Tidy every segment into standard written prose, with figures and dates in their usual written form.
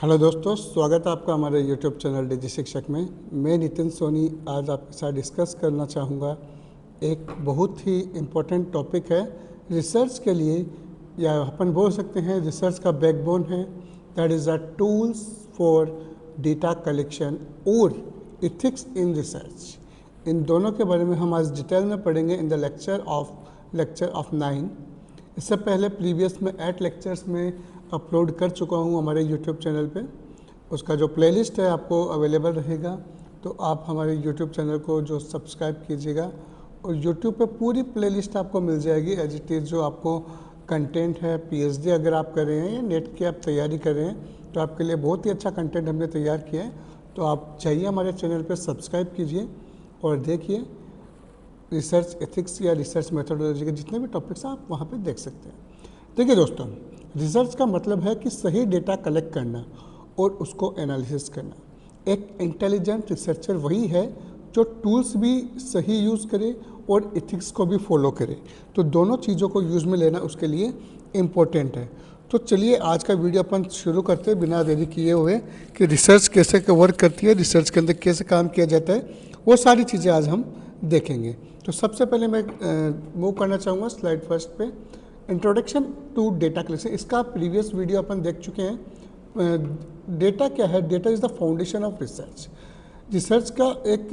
Hello दोस्तों, स्वागत है आपका हमारे यूट्यूब चैनल डिजी शिक्षक में। मैं नितिन सोनी आज आपके साथ डिस्कस करना चाहूँगा। एक बहुत ही इम्पोर्टेंट टॉपिक है रिसर्च के लिए, या अपन बोल सकते हैं रिसर्च का बैकबोन है। That is the tools for data collection और इथिक्स इन रिसर्च। इन दोनों के बारे में हम आज डिटेल में पढ़ेंगे इन द लेक्चर ऑफ 9। इससे पहले प्रीवियस में 8 लेक्चर्स में अपलोड कर चुका हूँ हमारे यूट्यूब चैनल पे। उसका जो प्लेलिस्ट है आपको अवेलेबल रहेगा, तो आप हमारे यूट्यूब चैनल को जो सब्सक्राइब कीजिएगा और यूट्यूब पे पूरी प्लेलिस्ट आपको मिल जाएगी एज इट इज़। जो आपको कंटेंट है, पीएचडी अगर आप कर रहे हैं या नेट की आप तैयारी कर रहे हैं, तो आपके लिए बहुत ही अच्छा कंटेंट हमने तैयार किया है। तो आप चाहिए हमारे चैनल पर सब्सक्राइब कीजिए और देखिए रिसर्च एथिक्स या रिसर्च मेथोडोलॉजी के जितने भी टॉपिक्स आप वहाँ पे देख सकते हैं। देखिए दोस्तों, रिसर्च का मतलब है कि सही डेटा कलेक्ट करना और उसको एनालिसिस करना। एक इंटेलिजेंट रिसर्चर वही है जो टूल्स भी सही यूज़ करे और एथिक्स को भी फॉलो करे। तो दोनों चीज़ों को यूज़ में लेना उसके लिए इम्पोर्टेंट है। तो चलिए आज का वीडियो अपन शुरू करते हैं बिना देरी किए हुए कि रिसर्च कैसे वर्क करती है, रिसर्च के अंदर कैसे काम किया जाता है, वो सारी चीज़ें आज हम देखेंगे। तो सबसे पहले मैं मूव करना चाहूँगा स्लाइड फर्स्ट पे, इंट्रोडक्शन टू डेटा कलेक्शन। इसका प्रीवियस वीडियो अपन देख चुके हैं। डेटा क्या है? Data is the foundation of research. Research का एक,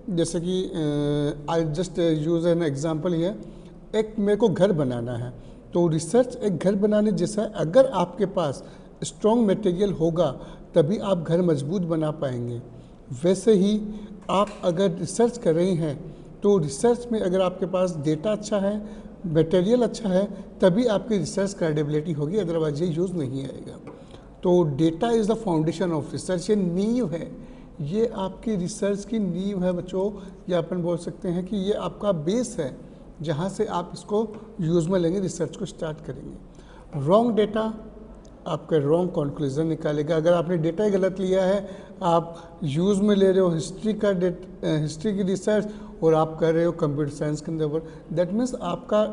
जैसे कि I just use an example here. एक मेरे को घर बनाना है, तो रिसर्च एक घर बनाने जैसा है। अगर आपके पास स्ट्रॉन्ग मटेरियल होगा तभी आप घर मजबूत बना पाएंगे। वैसे ही आप अगर रिसर्च कर रहे हैं तो रिसर्च में अगर आपके पास डेटा अच्छा है, मटेरियल अच्छा है, तभी आपकी रिसर्च क्रेडिबिलिटी होगी, अदरवाइज ये यूज़ नहीं आएगा। तो data is the foundation of research. ये नींव है, ये आपकी रिसर्च की नींव है बच्चों, या अपन बोल सकते हैं कि ये आपका बेस है जहाँ से आप इसको यूज़ में लेंगे, रिसर्च को स्टार्ट करेंगे। रॉन्ग डेटा आपका रॉन्ग कंक्लूजन निकालेगा। अगर आपने डेटा ही गलत लिया है, आप यूज़ में ले रहे हो हिस्ट्री की रिसर्च और आप कर रहे हो कंप्यूटर साइंस के अंदर, दैट मीन्स आपका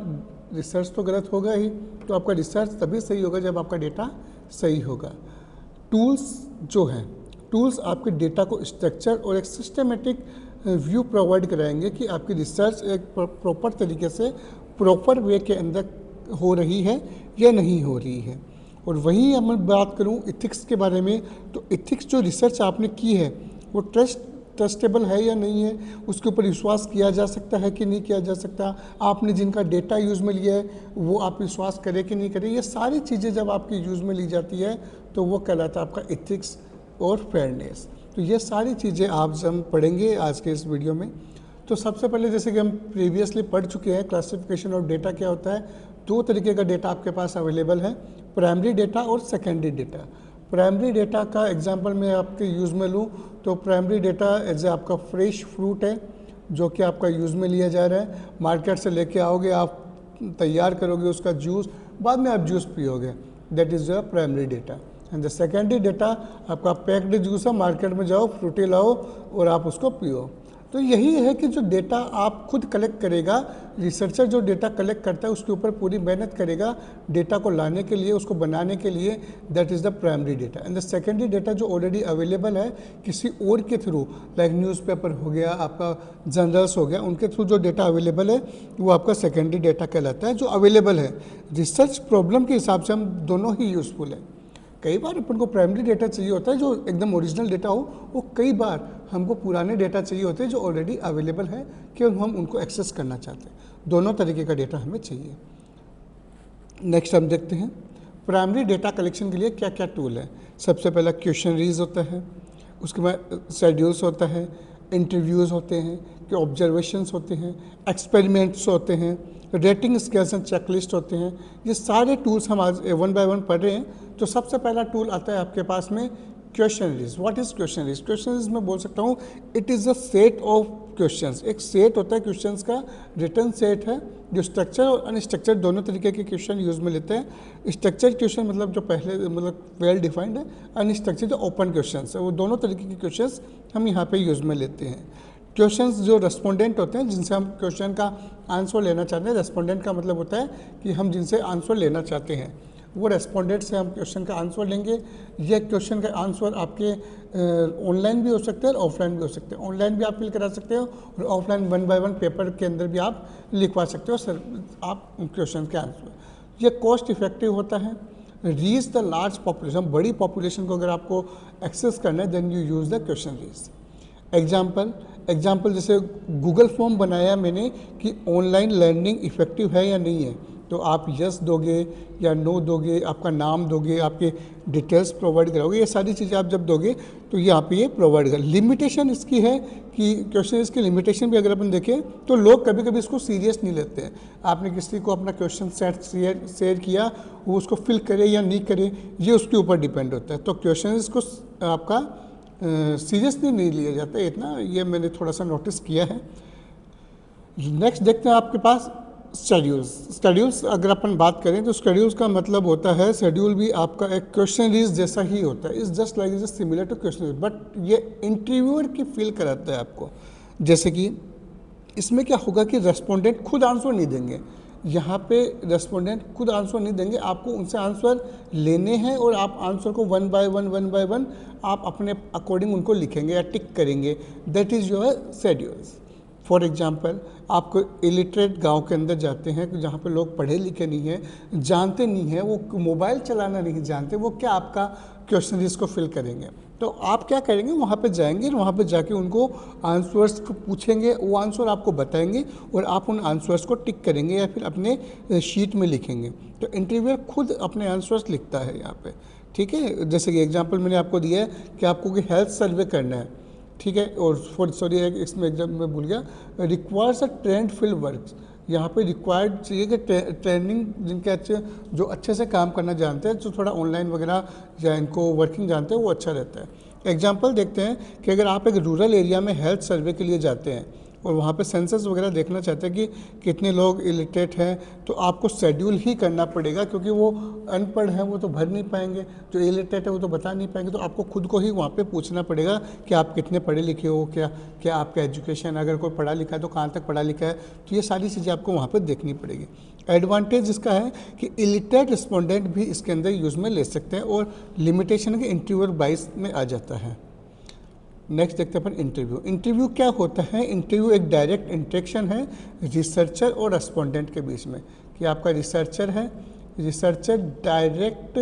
रिसर्च तो गलत होगा ही। तो आपका रिसर्च तभी सही होगा जब आपका डेटा सही होगा। टूल्स जो हैं, टूल्स आपके डेटा को स्ट्रक्चर और एक सिस्टमेटिक व्यू प्रोवाइड कराएंगे कि आपकी रिसर्च एक प्रॉपर तरीके से प्रॉपर वे के अंदर हो रही है या नहीं हो रही है। और वहीं मैं बात करूं इथिक्स के बारे में, तो इथिक्स जो रिसर्च आपने की है वो ट्रस्टेबल है या नहीं है, उसके ऊपर विश्वास किया जा सकता है कि नहीं किया जा सकता, आपने जिनका डेटा यूज़ में लिया है वो आप विश्वास करें कि नहीं करें। ये सारी चीज़ें जब आपकी यूज़ में ली जाती है तो वो कहलाता है आपका इथिक्स और फेयरनेस। तो ये सारी चीज़ें आप हम पढ़ेंगे आज के इस वीडियो में। तो सबसे पहले, जैसे कि हम प्रीवियसली पढ़ चुके हैं, क्लासिफिकेशन ऑफ डेटा क्या होता है। 2 तरीके का डेटा आपके पास अवेलेबल है, प्राइमरी डेटा और सेकेंडरी डेटा। प्राइमरी डेटा का एग्जांपल मैं आपके यूज़ में लूँ तो प्राइमरी डेटा एज आपका फ्रेश फ्रूट है जो कि आपका यूज़ में लिया जा रहा है। मार्केट से लेके आओगे, आप तैयार करोगे उसका जूस, बाद में आप जूस पियोगे, that is your primary data. And the secondary data आपका पैक्ड जूस है, मार्केट में जाओ, फ्रूटी लाओ और आप उसको पियो। तो यही है कि जो डेटा आप खुद कलेक्ट करेगा, रिसर्चर जो डेटा कलेक्ट करता है उसके ऊपर पूरी मेहनत करेगा डेटा को लाने के लिए, उसको बनाने के लिए, that is the primary data. And the secondary data जो ऑलरेडी अवेलेबल है किसी और के थ्रू, लाइक न्यूज़पेपर हो गया, आपका जर्नल्स हो गया, उनके थ्रू जो डेटा अवेलेबल है वो आपका सेकेंडरी डेटा कहलाता है, जो अवेलेबल है। रिसर्च प्रॉब्लम के हिसाब से हम दोनों ही यूज़फुल है। कई बार अपन को प्राइमरी डेटा चाहिए होता है जो एकदम ओरिजिनल डेटा हो, वो कई बार हमको पुराने डेटा चाहिए होते हैं जो ऑलरेडी अवेलेबल है कि हम उनको एक्सेस करना चाहते हैं। दोनों तरीके का डेटा हमें चाहिए। नेक्स्ट हम देखते हैं प्राइमरी डेटा कलेक्शन के लिए क्या क्या टूल है। सबसे पहला क्वेश्चनरीज होता है, उसके बाद शेड्यूल्स होता है, इंटरव्यूज़ होते हैं, कि ऑब्जर्वेशंस होते हैं, एक्सपेरिमेंट्स होते हैं, रेटिंग स्केल्स एंड चेकलिस्ट होते हैं। ये सारे टूल्स हम आज 1 बाय 1 पढ़ रहे हैं। तो सबसे पहला टूल आता है आपके पास में questionnaires. What is questionnaires? Questionnaires मैं बोल सकता हूँ it is a set of questions. एक सेट होता है क्वेश्चंस का, रिटर्न सेट है जो स्ट्रक्चर और अनस्ट्रक्चर्ड दोनों तरीके के क्वेश्चन यूज़ में लेते हैं। स्ट्रक्चर्ड क्वेश्चन मतलब जो पहले मतलब वेल डिफाइंड है, अनस्ट्रक्चर्ड जो ओपन क्वेश्चन है, वो दोनों तरीके के क्वेश्चंस हम यहाँ पे यूज़ में लेते हैं। क्वेश्चंस जो रेस्पोंडेंट होते हैं, जिनसे हम क्वेश्चन का आंसर लेना चाहते हैं, रेस्पोंडेंट का मतलब होता है कि हम जिनसे आंसर लेना चाहते हैं, वो रेस्पोंडेंट से हम क्वेश्चन का आंसर लेंगे। ये क्वेश्चन का आंसर आपके ऑनलाइन भी हो सकते हैं और ऑफलाइन भी हो सकते हैं। ऑनलाइन भी आप फिल करा सकते हो और ऑफलाइन 1 बाय 1 पेपर के अंदर भी आप लिखवा सकते हो सर आप क्वेश्चन के आंसर। ये कॉस्ट इफेक्टिव होता है। रीच द लार्ज पॉपुलेशन, बड़ी पॉपुलेशन को अगर आपको एक्सेस करना है then you use the question reach. Example जैसे गूगल फॉर्म बनाया मैंने कि ऑनलाइन लर्निंग इफेक्टिव है या नहीं है, तो आप यस दोगे या नो दोगे, आपका नाम दोगे, आपके डिटेल्स प्रोवाइड कराओगे, ये सारी चीज़ें आप जब दोगे तो यहाँ पे ये प्रोवाइड कर। लिमिटेशन इसकी है कि क्वेश्चन इसकी लिमिटेशन भी अगर अपन देखें तो लोग कभी कभी इसको सीरियस नहीं लेते हैं। आपने किसी को अपना क्वेश्चन सेट शेयर किया, वो उसको फिल करे या नहीं करे ये उसके ऊपर डिपेंड होता है। तो क्वेश्चन इसको आपका सीरियसली नहीं लिया जाता है इतना, ये मैंने थोड़ा सा नोटिस किया है। नेक्स्ट देखते हैं आपके पास शेड्यूल्स अगर अपन बात करें तो शेड्यूल्स का मतलब होता है, शेड्यूल भी आपका एक क्वेश्चन रीज जैसा ही होता है, is just like is similar to question, but ये इंटरव्यूअर की फील कराता है आपको। जैसे कि इसमें क्या होगा कि रेस्पोंडेंट खुद आंसर नहीं देंगे, यहाँ पे रेस्पोंडेंट खुद आंसर नहीं देंगे, आपको उनसे आंसर लेने हैं और आप आंसर को 1 बाय 1 आप अपने अकॉर्डिंग उनको लिखेंगे या टिक करेंगे। That is your schedules. For example आपको इलिटरेट गांव के अंदर जाते हैं जहाँ पे लोग पढ़े लिखे नहीं हैं, जानते नहीं हैं, वो मोबाइल चलाना नहीं जानते, वो क्या आपका क्वेश्चन इसको फिल करेंगे। तो आप क्या करेंगे, वहाँ पे जाएंगे, वहाँ पे जाके उनको आंसर्स को पूछेंगे, वो आंसर आपको बताएंगे और आप उन आंसर्स को टिक करेंगे या फिर अपने शीट में लिखेंगे। तो इंटरव्यूअर खुद अपने आंसर्स लिखता है यहाँ पे, ठीक है। जैसे कि एग्जांपल मैंने आपको दिया है कि आपको कोई हेल्थ सर्वे करना है, ठीक है, और सॉरी इसमें एग्जाम में भूल गया, requires a trend field work, यहाँ पे रिक्वायर्ड चाहिए कि ट्रेनिंग जिनके जो अच्छे से काम करना जानते हैं, जो थोड़ा ऑनलाइन वगैरह या इनको वर्किंग जानते हैं, वो अच्छा रहता है। एग्जांपल देखते हैं कि अगर आप एक रूरल एरिया में हेल्थ सर्वे के लिए जाते हैं और वहाँ पे सेंसस वगैरह देखना चाहते हैं कि कितने लोग इलिटरेट हैं, तो आपको शेड्यूल ही करना पड़ेगा, क्योंकि वो अनपढ़ हैं, वो तो भर नहीं पाएंगे, जो इलिटरेट है वो तो बता नहीं पाएंगे। तो आपको खुद को ही वहाँ पे पूछना पड़ेगा कि आप कितने पढ़े लिखे हो, क्या आपका एजुकेशन, अगर कोई पढ़ा लिखा है तो कहाँ तक पढ़ा लिखा है, तो ये सारी चीज़ें आपको वहाँ पर देखनी पड़ेगी। एडवांटेज इसका है कि इलिटरेट रिस्पोंडेंट भी इसके अंदर यूज़ में ले सकते हैं और लिमिटेशन के इंटरव्यूअर बाइस में आ जाता है। नेक्स्ट देखते हैं अपन इंटरव्यू क्या होता है। इंटरव्यू एक डायरेक्ट इंटरेक्शन है रिसर्चर और रेस्पोंडेंट के बीच में, कि आपका रिसर्चर है, रिसर्चर डायरेक्ट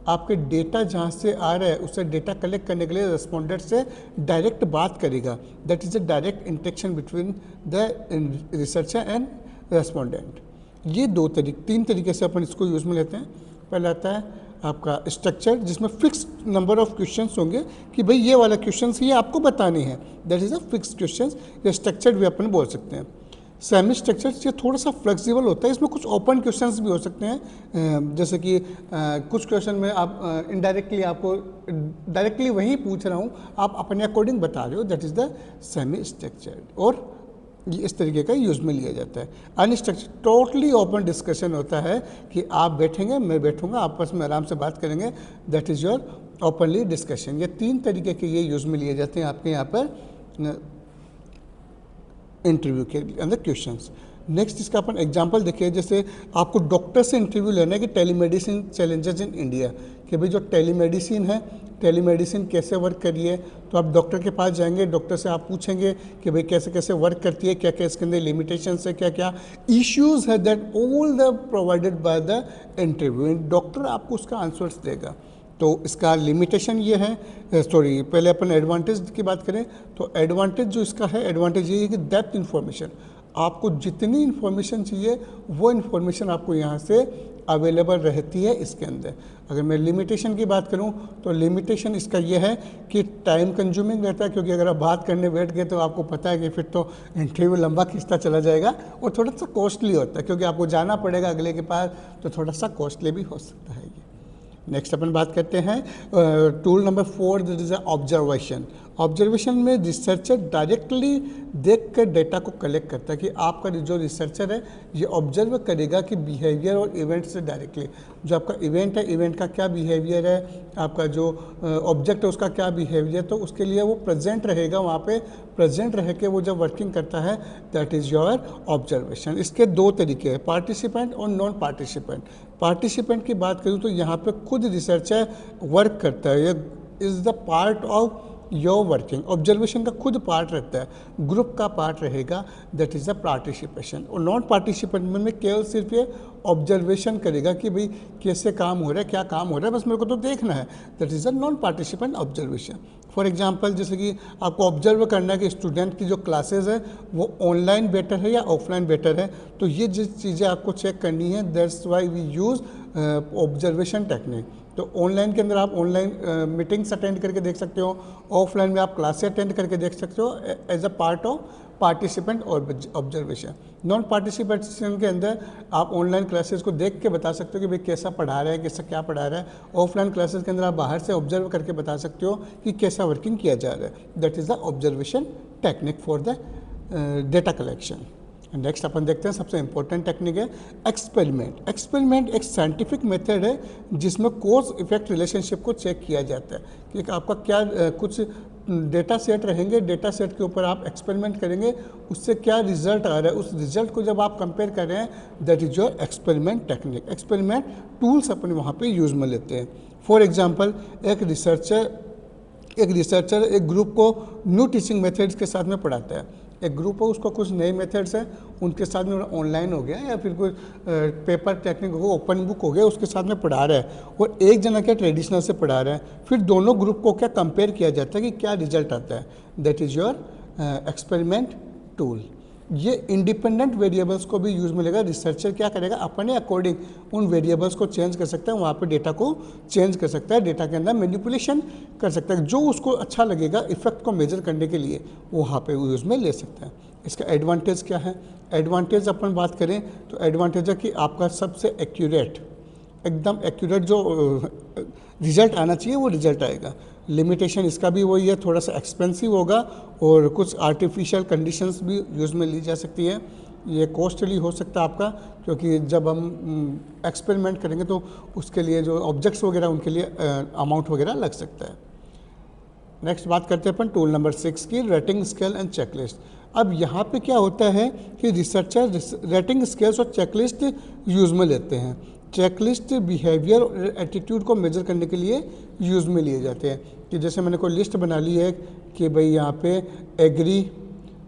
आपके डेटा जहाँ से आ रहा है उससे डेटा कलेक्ट करने के लिए रेस्पोंडेंट से डायरेक्ट बात करेगा। That is a direct interaction between the researcher and respondent. ये तीन तरीके से अपन इसको यूज़ में लेते हैं। पहला आता है आपका स्ट्रक्चर, जिसमें फिक्स नंबर ऑफ क्वेश्चंस होंगे कि भाई ये वाला क्वेश्चंस ये आपको बताने हैं, that is a fix questions, या स्ट्रक्चर्ड भी अपन बोल सकते हैं। सेमी स्ट्रक्चर्ड ये थोड़ा सा फ्लेक्सिबल होता है, इसमें कुछ ओपन क्वेश्चंस भी हो सकते हैं, जैसे कि कुछ क्वेश्चन में आप इनडायरेक्टली आपको डायरेक्टली वही पूछ रहा हूँ, आप अपने अकॉर्डिंग बता रहे हो, that is the semi structured, और ये इस तरीके का यूज़ में लिया जाता है। अनस्ट्रक्चर्ड टोटली ओपन डिस्कशन होता है कि आप बैठेंगे, मैं बैठूंगा, आपस में आराम से बात करेंगे, that is your openly discussion. ये तीन तरीके के ये यूज़ में लिए जाते हैं आपके यहाँ पर इंटरव्यू के अंदर क्वेश्चंस। नेक्स्ट इसका अपन एग्जांपल देखिए, जैसे आपको डॉक्टर से इंटरव्यू लेना है कि टेलीमेडिसिन चैलेंजेस इन इंडिया, कि भाई जो टेलीमेडिसिन है, टेलीमेडिसिन कैसे वर्क करी है, तो आप डॉक्टर के पास जाएंगे, डॉक्टर से आप पूछेंगे कि भाई कैसे कैसे वर्क करती है, क्या क्या इसके अंदर लिमिटेशंस है, क्या क्या इश्यूज़ है, that all the provided by the interview, doctor आपको उसका आंसर्स देगा। तो इसका लिमिटेशन ये है, पहले अपन एडवांटेज की बात करें तो एडवांटेज जो इसका है, एडवांटेज ये है कि डेप्थ इन्फॉर्मेशन, आपको जितनी इन्फॉर्मेशन चाहिए वो इन्फॉर्मेशन आपको यहाँ से अवेलेबल रहती है इसके अंदर। अगर मैं लिमिटेशन की बात करूँ तो लिमिटेशन इसका ये है कि टाइम कंज्यूमिंग रहता है, क्योंकि अगर आप बात करने बैठ गए तो आपको पता है कि फिर तो इंटरव्यू लंबा खिंचता चला जाएगा, और थोड़ा सा कॉस्टली होता है, क्योंकि आपको जाना पड़ेगा अगले के पास, तो थोड़ा सा कॉस्टली भी हो सकता है ये। नेक्स्ट अपन बात करते हैं tool number 4, that is observation. Observation में रिसर्चर डायरेक्टली देख कर डेटा को कलेक्ट करता है, कि आपका जो रिसर्चर है ये ऑब्जर्व करेगा कि बिहेवियर और इवेंट से डायरेक्टली, जो आपका इवेंट है, इवेंट का क्या बिहेवियर है, आपका जो ऑब्जेक्ट है उसका क्या बिहेवियर, तो उसके लिए वो प्रेजेंट रहेगा वहाँ पे, प्रेजेंट रह के वो जब वर्किंग करता है, दैट इज़ योर ऑब्जर्वेशन। इसके दो तरीके हैं, पार्टिसिपेंट और नॉन पार्टिसिपेंट। पार्टिसिपेंट की बात करूँ तो यहाँ पे खुद रिसर्चर वर्क करता है, ये is the part of your working. Observation का खुद पार्ट रहता है, ग्रुप का पार्ट रहेगा, दैट इज़ द पार्टिसिपेशन। और नॉन पार्टिसिपेंट में केवल सिर्फ ये ऑब्जर्वेशन करेगा कि भाई कैसे काम हो रहा है, क्या काम हो रहा है, बस मेरे को तो देखना है, that is the non participant observation. For example जैसे कि आपको ऑब्जर्व करना है कि स्टूडेंट की जो क्लासेस है वो ऑनलाइन बेटर है या ऑफलाइन बेटर है, तो ये जिस चीज़ें आपको चेक करनी है, that's why we use observation technique. तो ऑनलाइन के अंदर आप ऑनलाइन मीटिंग्स अटेंड करके देख सकते हो, ऑफलाइन में आप क्लासेस अटेंड करके देख सकते हो as a part of participant और ऑब्जर्वेशन। नॉन पार्टिसिपेशन के अंदर आप ऑनलाइन क्लासेस को देख के बता सकते हो कि भाई कैसा पढ़ा रहा है, कैसा क्या पढ़ा रहा है। ऑफलाइन क्लासेस के अंदर आप बाहर से ऑब्जर्व करके बता सकते हो कि कैसा वर्किंग किया जा रहा है। That is the observation technique for the data collection. Next अपन देखते हैं, सबसे इंपॉर्टेंट टेक्निक है एक्सपेरिमेंट। एक्सपेरिमेंट एक साइंटिफिक मेथड है जिसमें कॉज इफेक्ट रिलेशनशिप को चेक किया जाता है कि आपका क्या कुछ डेटा सेट रहेंगे, डेटा सेट के ऊपर आप एक्सपेरिमेंट करेंगे, उससे क्या रिजल्ट आ रहा है, उस रिजल्ट को जब आप कंपेयर कर रहे हैं, that is your experiment technique. Experiment tools अपन वहाँ पे यूज़ में लेते हैं। फॉर एग्जांपल एक रिसर्चर एक ग्रुप को न्यू टीचिंग मेथड्स के साथ में पढ़ाता है। एक ग्रुप है, उसको कुछ नए मेथड्स हैं, उनके साथ में ऑनलाइन हो गया या फिर कोई पेपर टेक्निक हो, ओपन बुक हो गया, उसके साथ में पढ़ा रहा है, और एक जना क्या ट्रेडिशनल से पढ़ा रहा है। फिर दोनों ग्रुप को क्या कंपेयर किया जाता है कि क्या रिजल्ट आता है, that is your experiment tool. ये इंडिपेंडेंट वेरिएबल्स को भी यूज़ मिलेगा। रिसर्चर क्या करेगा, अपने अकॉर्डिंग उन वेरिएबल्स को चेंज कर सकता है, वहाँ पे डेटा को चेंज कर सकता है, डेटा के अंदर मैनिपुलेशन कर सकता है, जो उसको अच्छा लगेगा इफेक्ट को मेजर करने के लिए वो वहाँ पे यूज़ में ले सकता है। इसका एडवांटेज क्या है? एडवांटेज अपन बात करें तो एडवांटेज है कि आपका सबसे एक्यूरेट, एकदम एक्यूरेट जो रिजल्ट आना चाहिए वो रिजल्ट आएगा। लिमिटेशन इसका भी वही है, थोड़ा सा एक्सपेंसिव होगा और कुछ आर्टिफिशियल कंडीशंस भी यूज़ में ली जा सकती है। ये कॉस्टली हो सकता है आपका, क्योंकि जब हम एक्सपेरिमेंट करेंगे तो उसके लिए जो ऑब्जेक्ट्स वगैरह उनके लिए अमाउंट वगैरह लग सकता है। नेक्स्ट बात करते हैं अपन टूल नंबर 6 की, रेटिंग स्केल एंड चेकलिस्ट। अब यहाँ पे क्या होता है कि रिसर्चर रेटिंग स्केल्स और चेकलिस्ट यूज़ में लेते हैं। चेकलिस्ट बिहेवियर और एटीट्यूड को मेजर करने के लिए यूज़ में लिए जाते हैं। कि जैसे मैंने कोई लिस्ट बना ली है कि भाई यहाँ पे एग्री,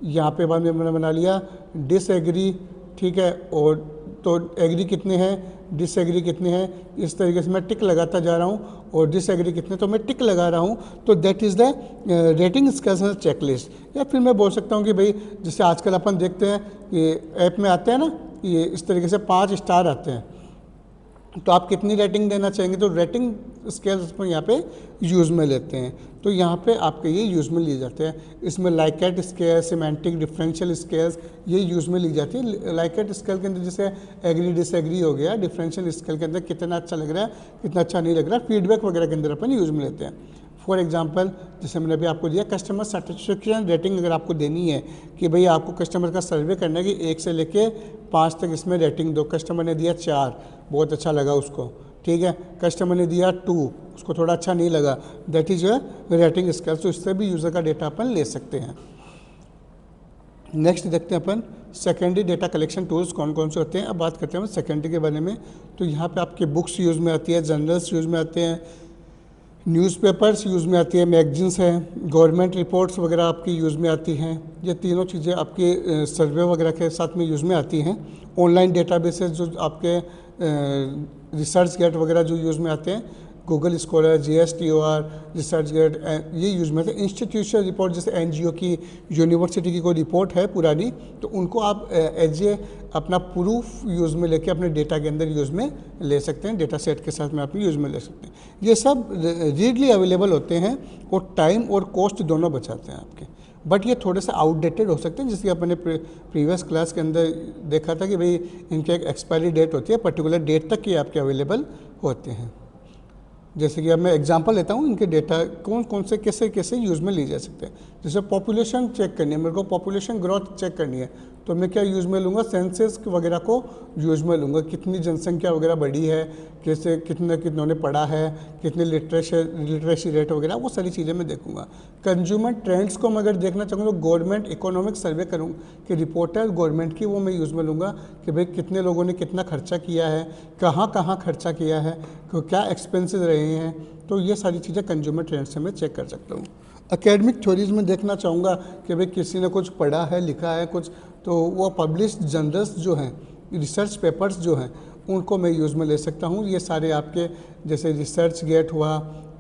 यहाँ पे बाद में मैंने बना लिया डिसएग्री, ठीक है, और तो एग्री कितने हैं, डिसएग्री कितने हैं, इस तरीके से मैं टिक लगाता जा रहा हूँ, और डिसएग्री कितने तो मैं टिक लगा रहा हूँ। तो that is the rating scales and checklist. या फिर मैं बोल सकता हूँ कि भाई जैसे आजकल अपन देखते हैं कि ऐप में आते हैं ना, ये इस तरीके से 5 स्टार आते हैं, तो आप कितनी रेटिंग देना चाहेंगे, तो रेटिंग स्केल्स पर यहाँ पे यूज़ में लेते हैं। तो यहाँ पे आपके ये यूज़ में लिए जाते हैं। इसमें लाइकेट स्केल, सिमेंटिक डिफरेंशियल स्केल्स ये यूज़ में ली जाती है। लाइकेट स्केल के अंदर जैसे एग्री डिसएग्री हो गया, डिफरेंशियल स्केल के अंदर कितना अच्छा लग रहा है, कितना अच्छा नहीं लग रहा, फीडबैक वगैरह के अंदर अपन यूज़ में लेते हैं। फॉर एग्जांपल जैसे मैंने अभी आपको दिया कस्टमर सेटिस्फेक्शन रेटिंग, अगर आपको देनी है कि भाई आपको कस्टमर का सर्वे करना है कि 1 से लेके 5 तक इसमें रेटिंग दो। कस्टमर ने दिया 4, बहुत अच्छा लगा उसको, ठीक है। कस्टमर ने दिया 2, उसको थोड़ा अच्छा नहीं लगा, that is your rating scale. तो इससे भी यूज़र का डेटा अपन ले सकते हैं। नेक्स्ट देखते हैं अपन सेकेंडरी डेटा कलेक्शन टूल्स कौन कौन से होते हैं। अब बात करते हैं सेकेंडरी के बारे में। तो यहाँ पे आपके बुक्स यूज़ में आती है, जर्नल्स यूज़ में आते हैं, न्यूज़पेपर्स यूज़ में आती है, मैगजीन्स हैं, गवर्नमेंट रिपोर्ट्स वगैरह आपकी यूज़ में आती हैं। ये तीनों चीज़ें आपके सर्वे वगैरह के साथ में यूज़ में आती हैं। ऑनलाइन डेटाबेसेस जो आपके रिसर्च गेट वगैरह जो यूज़ में आते हैं, Google scholar, GSTOR, research gate, ये यूज़ में आते हैं। इंस्टीट्यूशनल रिपोर्ट जैसे NGO की, यूनिवर्सिटी की कोई रिपोर्ट है पुरानी, तो उनको आप एज ए अपना प्रूफ यूज़ में लेके अपने डेटा के अंदर यूज़ में ले सकते हैं, डेटा सेट के साथ में आप यूज़ में ले सकते हैं। ये सब रीडली अवेलेबल होते हैं और टाइम और कॉस्ट दोनों बचाते हैं आपके। बट ये थोड़े से आउटडेटेड हो सकते हैं, जिसकी अपने प्रीवियस क्लास के अंदर देखा था कि भाई इनकी एक एक्सपायरी डेट होती है, पर्टिकुलर डेट तक ये आपके अवेलेबल होते हैं। जैसे कि अब मैं एग्जांपल लेता हूँ, इनके डेटा कौन कौन से कैसे कैसे यूज़ में लिए जा सकते हैं। जैसे पॉपुलेशन चेक करनी है, मेरे को पॉपुलेशन ग्रोथ चेक करनी है, तो मैं क्या यूज़ में लूँगा, सेंसस वगैरह को यूज़ में लूँगा, कितनी जनसंख्या वगैरह बढ़ी है, कैसे कितनों ने पढ़ा है, कितने लिटरेसी रेट वगैरह, वो सारी चीज़ें मैं देखूँगा। कंज्यूमर ट्रेंड्स को मैं अगर देखना चाहूँगा तो गवर्नमेंट इकोनॉमिक सर्वे करूँ कि रिपोर्ट है गवर्नमेंट की, वो मैं यूज़ में लूँगा कि भाई कितने लोगों ने कितना खर्चा किया है, कहाँ कहाँ खर्चा किया है, क्या एक्सपेंसेस रहे हैं, तो ये सारी चीज़ें कंज्यूमर ट्रेंड्स से मैं चेक कर सकता हूँ। एकेडमिक थ्योरीज में देखना चाहूँगा कि भाई किसी ने कुछ पढ़ा है, लिखा है कुछ, तो वो पब्लिश्ड जर्नल्स जो हैं, रिसर्च पेपर्स जो हैं, उनको मैं यूज़ में ले सकता हूँ। ये सारे आपके जैसे रिसर्च गेट हुआ,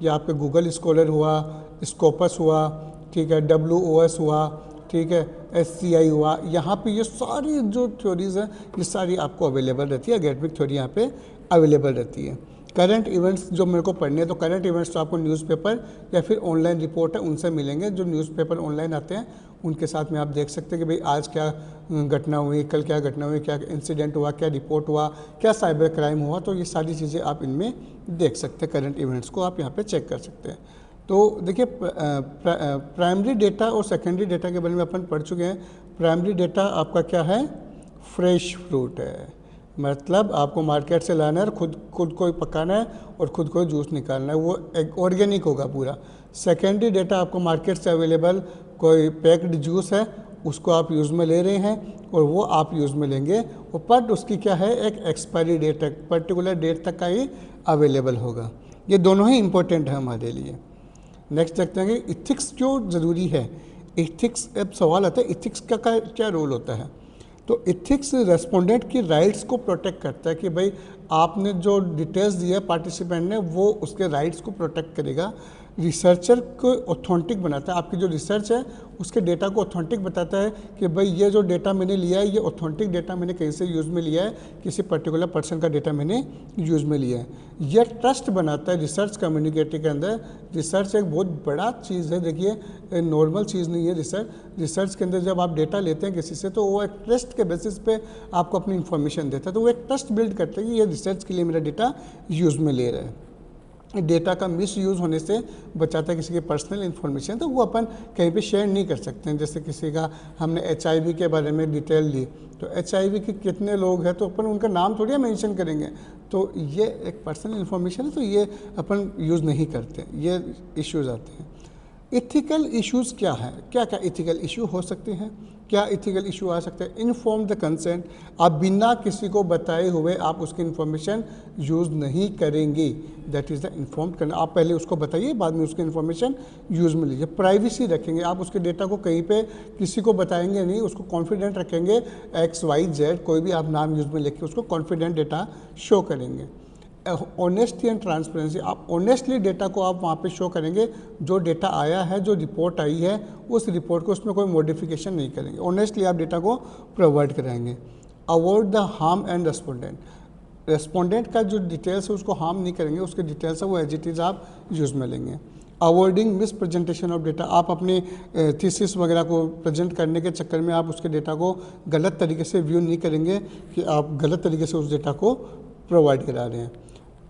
या आपके गूगल स्कॉलर हुआ, स्कोपस हुआ, ठीक है, WOS हुआ, ठीक है, SCI हुआ, यहाँ पे ये सारी जो थ्योरीज़ हैं ये सारी आपको अवेलेबल रहती है। एकेडमिक थ्योरी यहाँ पे अवेलेबल रहती है। करंट इवेंट्स जो मेरे को पढ़ने हैं, तो करंट इवेंट्स तो आपको न्यूज़पेपर या फिर ऑनलाइन रिपोर्ट है उनसे मिलेंगे। जो न्यूज़पेपर ऑनलाइन आते हैं उनके साथ में आप देख सकते हैं कि भाई आज क्या घटना हुई, कल क्या घटना हुई, क्या इंसिडेंट हुआ, क्या रिपोर्ट हुआ, क्या साइबर क्राइम हुआ, तो ये सारी चीज़ें आप इनमें देख सकते हैं। करंट इवेंट्स को आप यहाँ पे चेक कर सकते हैं। तो देखिए प्राइमरी डेटा और सेकेंडरी डेटा के बारे में अपन पढ़ चुके हैं। प्राइमरी डेटा आपका क्या है, फ्रेश फ्रूट है, मतलब आपको मार्केट से लाना है और खुद को पकाना है और खुद को जूस निकालना है, वो ऑर्गेनिक होगा पूरा। सेकेंडरी डेटा आपको मार्केट से अवेलेबल कोई पैक्ड जूस है उसको आप यूज़ में ले रहे हैं और वो आप यूज़ में लेंगे, और बट उसकी क्या है, एक एक्सपायरी डेट तक, पर्टिकुलर डेट तक का ही अवेलेबल होगा। ये दोनों ही इम्पोर्टेंट है हमारे लिए। नेक्स्ट देखते हैं कि इथिक्स क्यों ज़रूरी है। इथिक्स, अब सवाल आता है इथिक्स का क्या रोल होता है। तो इथिक्स रेस्पोंडेंट की राइट्स को प्रोटेक्ट करता है कि भाई आपने जो डिटेल्स दिया पार्टिसिपेंट ने, वो उसके राइट्स को प्रोटेक्ट करेगा। रिसर्चर को ऑथेंटिक बनाता है, आपकी जो रिसर्च है उसके डेटा को ऑथेंटिक बताता है कि भाई ये जो डेटा मैंने लिया है ये ऑथेंटिक डेटा मैंने कहीं से यूज़ में लिया है, किसी पर्टिकुलर पर्सन का डेटा मैंने यूज़ में लिया है। यह ट्रस्ट बनाता है रिसर्च कम्युनिकेटर के अंदर। रिसर्च एक बहुत बड़ा चीज़ है, देखिए नॉर्मल चीज़ नहीं है रिसर्च के अंदर जब आप डेटा लेते हैं किसी से, तो वो एक ट्रस्ट के बेसिस पे आपको अपनी इन्फॉर्मेशन देता है, तो वो एक ट्रस्ट बिल्ड करता है कि ये रिसर्च के लिए मेरा डेटा यूज़ में ले रहा है। डेटा का मिस यूज़ होने से बचाता है किसी की पर्सनल इन्फॉर्मेशन, तो वो अपन कहीं पे शेयर नहीं कर सकते हैं। जैसे किसी का हमने HIV के बारे में डिटेल ली, तो HIV के कितने लोग हैं तो अपन उनका नाम थोड़ी मेंशन करेंगे, तो ये एक पर्सनल इन्फॉर्मेशन है, तो ये अपन यूज़ नहीं करते, ये इश्यूज़ आते हैं। इथिकल इश्यूज़ क्या है, क्या क्या इथिकल इशू हो सकते हैं, क्या इथिकल इशू आ सकते हैं। इन्फॉर्म द कंसेंट, आप बिना किसी को बताए हुए आप उसकी इन्फॉर्मेशन यूज़ नहीं करेंगे, दैट इज़ द इन्फॉर्म्ड करना। आप पहले उसको बताइए, बाद में उसकी इन्फॉर्मेशन यूज़ में लीजिए। प्राइवेसी रखेंगे, आप उसके डेटा को कहीं पे किसी को बताएंगे नहीं, उसको कॉन्फिडेंट रखेंगे। XYZ कोई भी आप नाम यूज़ में लेके उसको कॉन्फिडेंट डेटा शो करेंगे। ऑनेस्टी एंड ट्रांसपेरेंसी, आप ऑनेस्टली डेटा को आप वहाँ पे शो करेंगे, जो डेटा आया है, जो रिपोर्ट आई है उस रिपोर्ट को उसमें कोई मॉडिफिकेशन नहीं करेंगे, ऑनेस्टली आप डेटा को प्रोवाइड कराएंगे। Avoid the harm and respondent का जो डिटेल्स है उसको हार्म नहीं करेंगे, उसके डिटेल्स है वो एज इट इज़ आप यूज़ में लेंगे। Avoiding miss presentation of data, आप अपने थीसिस वगैरह को प्रेजेंट करने के चक्कर में आप उसके डेटा को गलत तरीके से व्यू नहीं करेंगे कि आप गलत तरीके से उस डेटा को प्रोवाइड करा रहे हैं।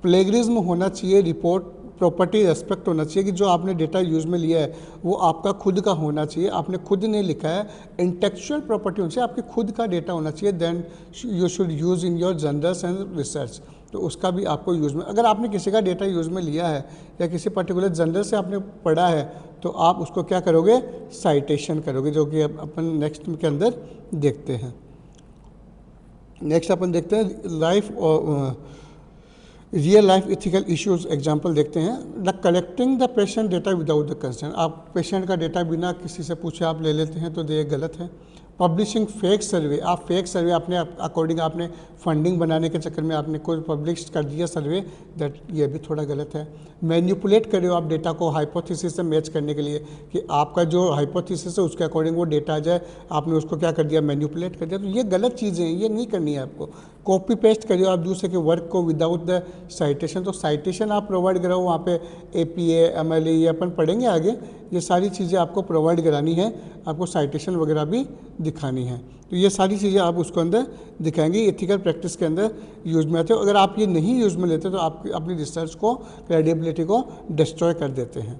प्लेगरिज्म होना चाहिए, रिपोर्ट प्रॉपर्टी रेस्पेक्ट होना चाहिए कि जो आपने डेटा यूज़ में लिया है वो आपका खुद का होना चाहिए, आपने खुद ने लिखा है। इंटेलेक्चुअल प्रॉपर्टी होनी चाहिए, आपके खुद का डेटा होना चाहिए। Then you should use in your journals and research, तो उसका भी आपको यूज़ में, अगर आपने किसी का डेटा यूज़ में लिया है या किसी पर्टिकुलर जर्नल से आपने पढ़ा है, तो आप उसको क्या करोगे, साइटेशन करोगे, जो कि अपन नेक्स्ट के अंदर देखते हैं। नेक्स्ट अपन देखते हैं लाइफ और real life ethical issues example देखते हैं। The collecting the patient data without the consent, आप पेशेंट का डेटा बिना किसी से पूछे आप ले लेते हैं, तो ये गलत है। पब्लिशिंग फेक सर्वे, आप फेक सर्वे अपने अकॉर्डिंग आपने फंडिंग बनाने के चक्कर में आपने कोई पब्लिश कर दिया सर्वे, दैट ये भी थोड़ा गलत है। मैनिपुलेट करो आप डेटा को हाइपोथेसिस से मैच करने के लिए कि आपका जो हाइपोथेसिस है उसके अकॉर्डिंग वो डेटा आ जाए, आपने उसको क्या कर दिया, मैनिपुलेट कर दिया, तो ये गलत चीज़ें हैं, ये नहीं करनी है आपको। कॉपी पेस्ट करिए आप दूसरे के वर्क को विदाउट द साइटेशन, तो साइटेशन आप प्रोवाइड कराओ वहाँ पे APA MLA ये अपन पढ़ेंगे आगे, ये सारी चीज़ें आपको प्रोवाइड करानी है, आपको साइटेशन वगैरह भी दिखानी है, तो ये सारी चीज़ें आप उसको अंदर दिखाएंगे, एथिकल प्रैक्टिस के अंदर यूज़ में आते हो। अगर आप ये नहीं यूज़ में लेते तो आप अपनी रिसर्च को, क्रेडिबिलिटी को डिस्ट्रॉय कर देते हैं।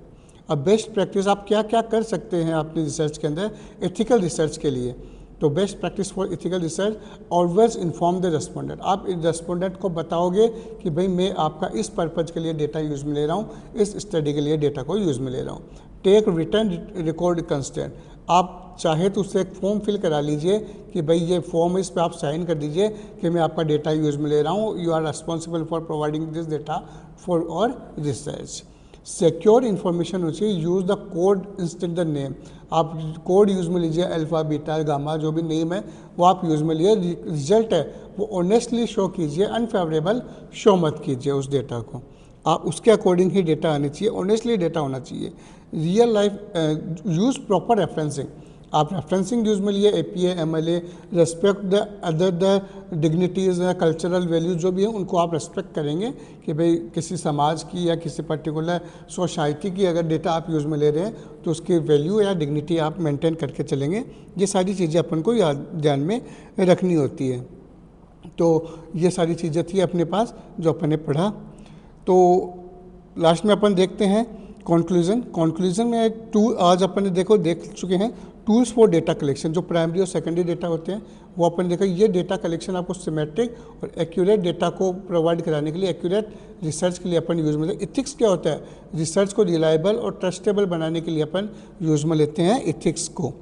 अब बेस्ट प्रैक्टिस आप क्या क्या कर सकते हैं अपनी रिसर्च के अंदर एथिकल रिसर्च के लिए। तो best practice for ethical research, always inform the respondent. आप रेस्पोंडेंट को बताओगे कि भाई मैं आपका इस पर्पज़ के लिए डेटा यूज़ में ले रहा हूँ, इस स्टडी के लिए डेटा को यूज़ में ले रहा हूँ। टेक रिटर्न रिकॉर्ड कंस्टेंट, आप चाहे तो उससे एक फॉर्म फिल करा लीजिए कि भाई ये फॉर्म, इस पर आप साइन कर दीजिए कि मैं आपका डेटा यूज़ में ले रहा हूँ, you are responsible for providing this data for our research. Secure information होनी चाहिए, use the code instead the name, आप कोड यूज़ में लीजिए, अल्फ़ा बीटा गामा जो भी नेम है वो आप यूज़ में लिए। रिजल्ट है वो ऑनेस्टली शो कीजिए, अनफेवरेबल शो मत कीजिए उस डेटा को, आप उसके अकॉर्डिंग ही डेटा आनी चाहिए, ऑनेस्टली डेटा होना चाहिए। Real life use proper referencing, आप रेफरेंसिंग यूज़ में लिए, APA MLA, respect the other the dignities, cultural values जो भी हैं उनको आप रेस्पेक्ट करेंगे कि भाई किसी समाज की या किसी पर्टिकुलर सोसाइटी की अगर डेटा आप यूज़ में ले रहे हैं तो उसकी वैल्यू या डिग्निटी आप मेंटेन करके चलेंगे। ये सारी चीज़ें अपन को याद ध्यान में रखनी होती है। तो ये सारी चीज़ें थी अपने पास जो अपन ने पढ़ा। तो लास्ट में अपन देखते हैं कंक्लूजन में आज अपन ने देख चुके हैं टूल्स फॉर डेटा कलेक्शन, जो प्राइमरी और सेकेंडरी डेटा होते हैं वो अपन ने देखा। ये डेटा कलेक्शन आपको सिमेट्रिक और एक्यूरेट डेटा को प्रोवाइड कराने के लिए, एक्यूरेट रिसर्च के लिए अपन यूज़ में लेते हैं। इथिक्स क्या होता है? रिसर्च को रिलायबल और ट्रस्टेबल बनाने के लिए अपन यूज़ में लेते हैं इथिक्स को।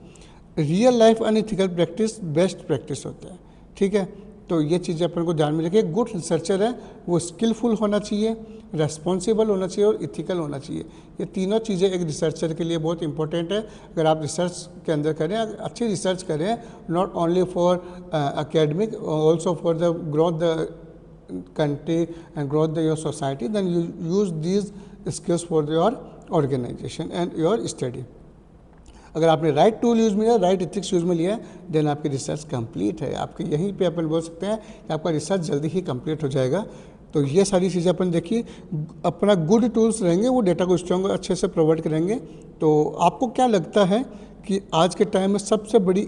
Real life unethical practice best practice होता है, ठीक है। तो ये चीज़ें अपन को ध्यान में रखिए। गुड रिसर्चर है वो स्किलफुल होना चाहिए, रेस्पॉन्सिबल होना चाहिए और इथिकल होना चाहिए। ये तीनों चीज़ें एक रिसर्चर के लिए बहुत इंपॉर्टेंट है। अगर आप रिसर्च के अंदर करें, अच्छी रिसर्च करें, not only for academic, also for the growth the country and growth the your society, then you use these skills for your organization and your study. अगर आपने राइट टूल यूज़ में लिया, right ethics use में लिया, then आपकी research complete है। आपके यहीं पे अपन बोल सकते हैं कि आपका रिसर्च जल्दी ही कंप्लीट हो जाएगा। तो ये सारी चीज़ें अपन देखिए, अपना गुड टूल्स रहेंगे वो डेटा को स्ट्रॉन्ग अच्छे से प्रोवाइड करेंगे। तो आपको क्या लगता है कि आज के टाइम में सबसे बड़ी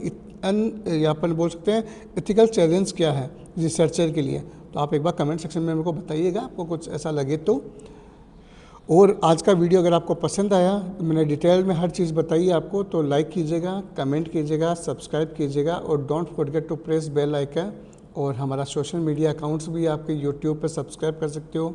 या अपन बोल सकते हैं एथिकल चैलेंज क्या है रिसर्चर के लिए? तो आप एक बार कमेंट सेक्शन में मेरे को बताइएगा, आपको कुछ ऐसा लगे तो। और आज का वीडियो अगर आपको पसंद आया, मैंने डिटेल में हर चीज़ बताई आपको, तो लाइक कीजिएगा, कमेंट कीजिएगा, सब्सक्राइब कीजिएगा और don't forget to press bell icon. और हमारा सोशल मीडिया अकाउंट्स भी आपके यूट्यूब पे सब्सक्राइब कर सकते हो,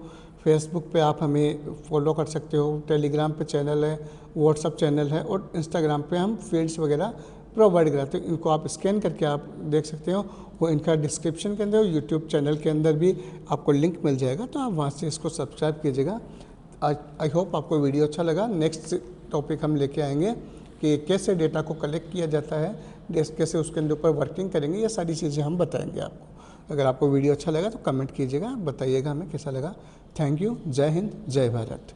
फेसबुक पे आप हमें फॉलो कर सकते हो, टेलीग्राम पे चैनल है, व्हाट्सअप चैनल है और इंस्टाग्राम पे हम फीड्स वगैरह प्रोवाइड कराते हैं। इनको आप स्कैन करके आप देख सकते हो, वो इनका डिस्क्रिप्शन के अंदर, यूट्यूब चैनल के अंदर भी आपको लिंक मिल जाएगा, तो आप वहाँ से इसको सब्सक्राइब कीजिएगा। आई होप आपको वीडियो अच्छा लगा। नेक्स्ट टॉपिक हम लेके आएंगे कि कैसे डेटा को कलेक्ट किया जाता है, कैसे उसके अंदर ऊपर वर्किंग करेंगे, ये सारी चीज़ें हम बताएंगे आपको। अगर आपको वीडियो अच्छा लगा तो कमेंट कीजिएगा, बताइएगा हमें कैसा लगा। Thank you. जय हिंद, जय भारत।